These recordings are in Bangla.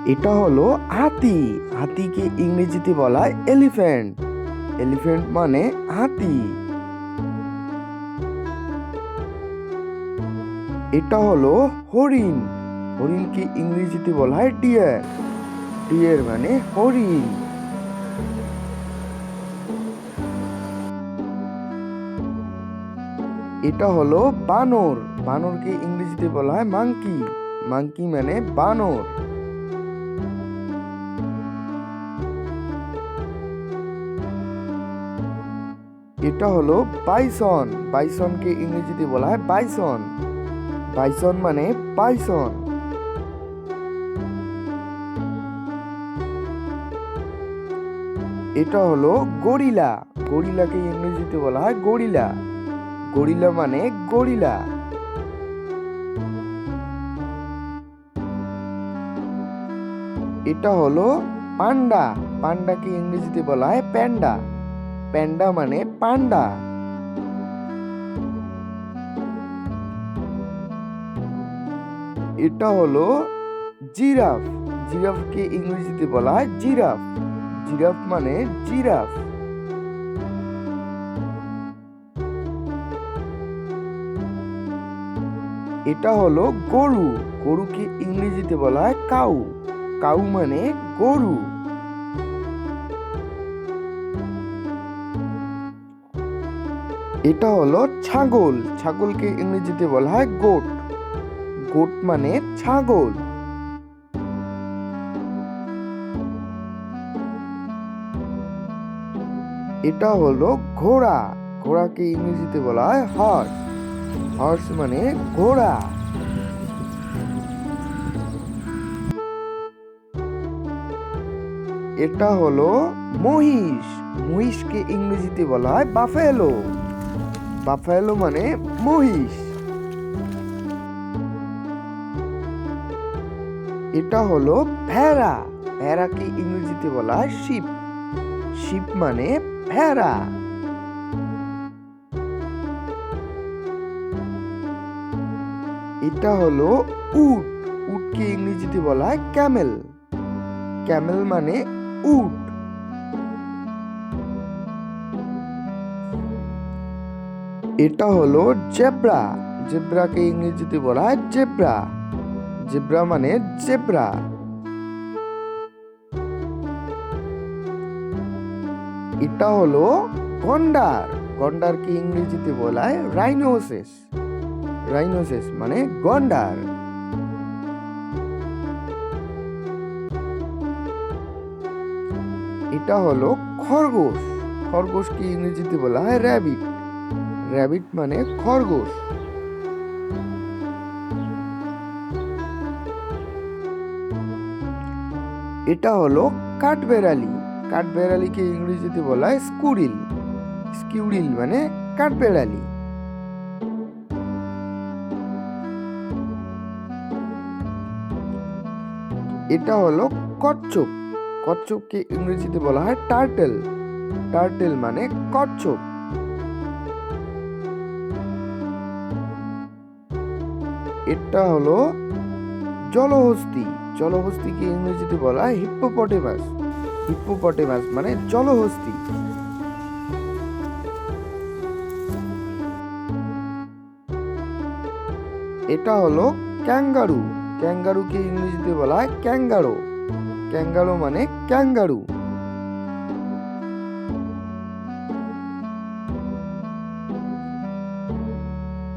এটা হলো হাতি। হাতিকে ইংরেজিতে বলা হয় এলিফ্যান্ট। এলিফ্যান্ট মানে হাতি। এটা হলো হরিণ। হরিণকে ইংরেজিতে বলা হয় ডিয়ার। ডিয়ার মানে হরিণ। এটা হলো বানর। বানরকে ইংরেজিতে বলা হয় মাংকি। মাংকি মানে বানর। এটা হলো বাইসন। বাইসনকে ইংরেজিতে বলা হয় বাইসন। বাইসন মানে বাইসন। এটা হলো গরিলা। গরিলাকে ইংরেজিতে বলা হয় গরিলা। গরিলা মানে গরিলা। এটা হলো পান্ডা। পান্ডাকে ইংরেজিতে বলা হয় প্যান্ডা। প্যান্ডা মানে পান্ডা। এটা হলো জিরাফ। জিরাফকে ইংরেজিতে বলা হয় জিরাফ। জিরাফ মানে জিরাফ। এটা হলো গরু। গরুকে ইংরেজিতে বলা হয় কাউ। কাউ মানে গরু। এটা হলো ছাগল। ছাগলকে ইংরেজিতে বলা হয় গোট। গোট মানে ছাগল। এটা হলো ঘোড়া। ঘোড়াকে ইংরেজিতে বলা হয় হর্স। হর্স মানে ঘোড়া। এটা হলো মহিষ। মহিষকে ইংরেজিতে বলা হয় বাফেলো। বাফেলো মানে মহিষ। এটা হলো ভেড়া। ভেড়াকে ইংরেজিতে বলা হয় শিপ। শিপ মানে ভেড়া। এটা হলো উট। উটকে ইংরেজিতে বলা হয় ক্যামেল। ক্যামেল মানে উট। এটা হলো জেব্রা। জেব্রাকে ইংরেজিতে বলা হয় জেব্রা। জেব্রা মানে জেব্রা। এটা হলো গন্ডার। গন্ডারকে ইংরেজিতে বলা হয় রাইনোসেস। রাইনোসেস মানে গন্ডার। এটা হলো খরগোশ। খরগোশকে ইংরেজিতে বলা হয় র্যাবিট। র্যাবিট মানে খরগোশ। এটা হলো কাঠবেড়ালি। কাঠবেড়ালিকে ইংরেজিতে বলা হয় স্কুরিল। স্কিউরিল মানে কাঠবেড়ালি। এটা হলো কচ্ছপ। কচ্ছপকে ইংরেজিতে বলা হয় টার্টেল। টার্টেল মানে কচ্ছপ। এটা হলো জলহস্তী। জলহস্তীকে ইংরেজিতে বলা হয় হিপ্পোপটেমাস। হিপ্পোপটেমাস মানে জলহস্তী। এটা হলো ক্যাঙ্গারু। ক্যাঙ্গারুকে ইংরেজিতে বলা হয় ক্যাঙ্গারো। ক্যাঙ্গারো মানে ক্যাঙ্গারু।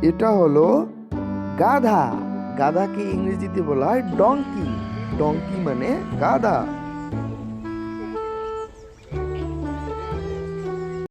এটা হলো গাধা। গাধাকে ইংরেজিতে বলা হয় ডঙ্কি। ডঙ্কি মানে গাধা।